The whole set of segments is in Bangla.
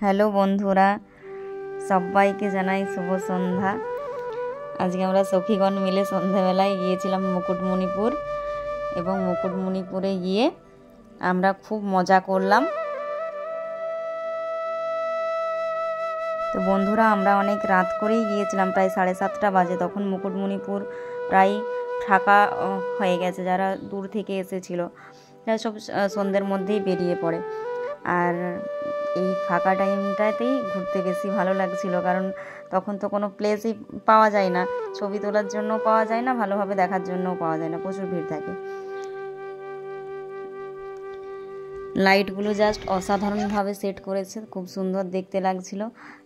হ্যালো বন্ধুরা, সবাইকে জানাই শুভ সন্ধ্যা। আজকে আমরা সখীগণ মিলে সন্ধ্যাবেলায় গিয়েছিলাম মুকুটমণিপুর এবং মুকুটমণিপুরে গিয়ে আমরা খুব মজা করলাম। তো বন্ধুরা, আমরা অনেক রাত করেই গিয়েছিলাম, প্রায় 7:30 বাজে। তখন মুকুটমণিপুর প্রায় ফাঁকা হয়ে গেছে। যারা দূর থেকে এসেছিল তারা সব সন্ধ্যের মধ্যেই বেরিয়ে পড়ে। আর এই ফাঁকা টাইমটাতেই ঘুরতে বেশি ভালো লাগছিল, কারণ তখন তো কোনো প্লেসই পাওয়া যায় না, ছবি তোলার জন্য পাওয়া যায় না, ভালোভাবে দেখার জন্যও পাওয়া যায় না, প্রচুর ভিড় থাকে। লাইটগুলো জাস্ট অসাধারণভাবে সেট করেছে, খুব সুন্দর দেখতে লাগছিল।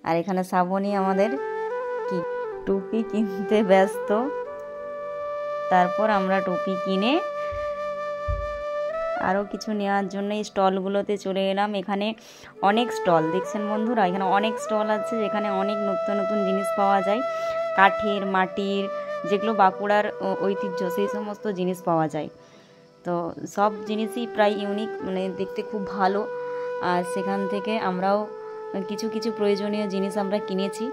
আর এখানে শ্রাবণী আমাদের কি টুপি কিনতে ব্যস্ত। তারপর আমরা টুপি কিনে আরও কিছু নেওয়ার জন্য এই স্টলগুলোতে চলে এলাম। এখানে অনেক স্টল দেখছেন বন্ধুরা, এখানে অনেক স্টল আছে যেখানে অনেক নতুন নতুন জিনিস পাওয়া যায়, কাঠের, মাটির, যেগুলো বাঁকুড়ার ঐতিহ্য, সেই সমস্ত জিনিস পাওয়া যায়। তো সব জিনিসই প্রায় ইউনিক, মানে দেখতে খুব ভালো। আর সেখান থেকে আমরাও কিছু কিছু প্রয়োজনীয় জিনিস আমরা কিনেছি।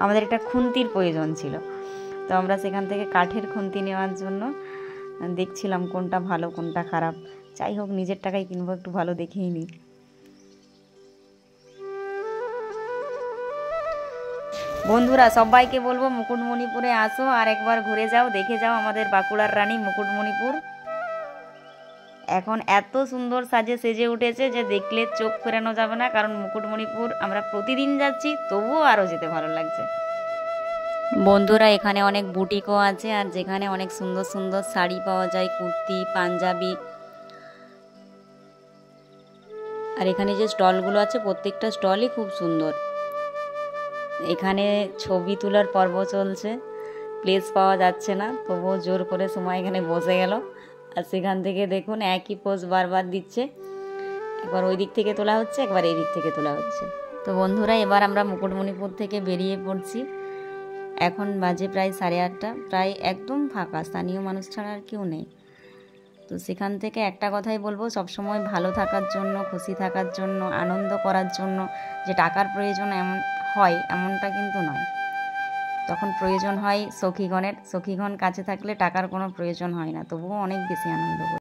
আমাদের একটা খুন্তির প্রয়োজন ছিল, তো আমরা সেখান থেকে কাঠের খুন্তি নেওয়ার জন্য দেখছিলাম কোনটা ভালো কোনটা খারাপ। যাই হোক, নিজের টাকায় কিনবো, একটু ভালো দেখেই নিই। বন্ধুরা, সবাইকে বলবো মুকুটমণিপুরে আসো আর একবার ঘুরে যাও, দেখে যাও আমাদের বাঁকুড়ার রানী মুকুটমণিপুর। এখন এত সুন্দর সেজে উঠেছে যে দেখলে চোখ ফেরানো যাবে না, কারণ মুকুটমণিপুর আমরা প্রতিদিন যাচ্ছি, তবুও আরও যেতে ভালো লাগছে। বন্ধুরা, এখানে অনেক বুটিকও আছে, আর যেখানে অনেক সুন্দর সুন্দর শাড়ি পাওয়া যায়, কুর্তি, পাঞ্জাবি। আর এখানে যে স্টলগুলো আছে প্রত্যেকটা স্টলই খুব সুন্দর। এখানে ছবি তোলার পর্ব চলছে, প্লেস পাওয়া যাচ্ছে না, তবুও জোর করে সময় এখানে বসে গেল। আর সেখান থেকে দেখুন একই পোজ বারবার দিচ্ছে, একবার ওই দিক থেকে তোলা হচ্ছে, একবার এই দিক থেকে তোলা হচ্ছে। তো বন্ধুরা, এবার আমরা মুকুটমণিপুর থেকে বেরিয়ে পড়ছি। এখন বাজে প্রায় 8:30, প্রায় একদম ফাঁকা, স্থানীয় মানুষ ছাড়া আর কেউ নেই। তো সেখান থেকে একটা কথাই বলবো, সবসময় ভালো থাকার জন্য, খুশি থাকার জন্য, আনন্দ করার জন্য যে টাকার প্রয়োজন এমনটা কিন্তু নয়। তখন প্রয়োজন হয় সখীগণের। সখীগণ কাছে থাকলে টাকার কোনো প্রয়োজন হয় না, তবুও অনেক বেশি আনন্দ করি।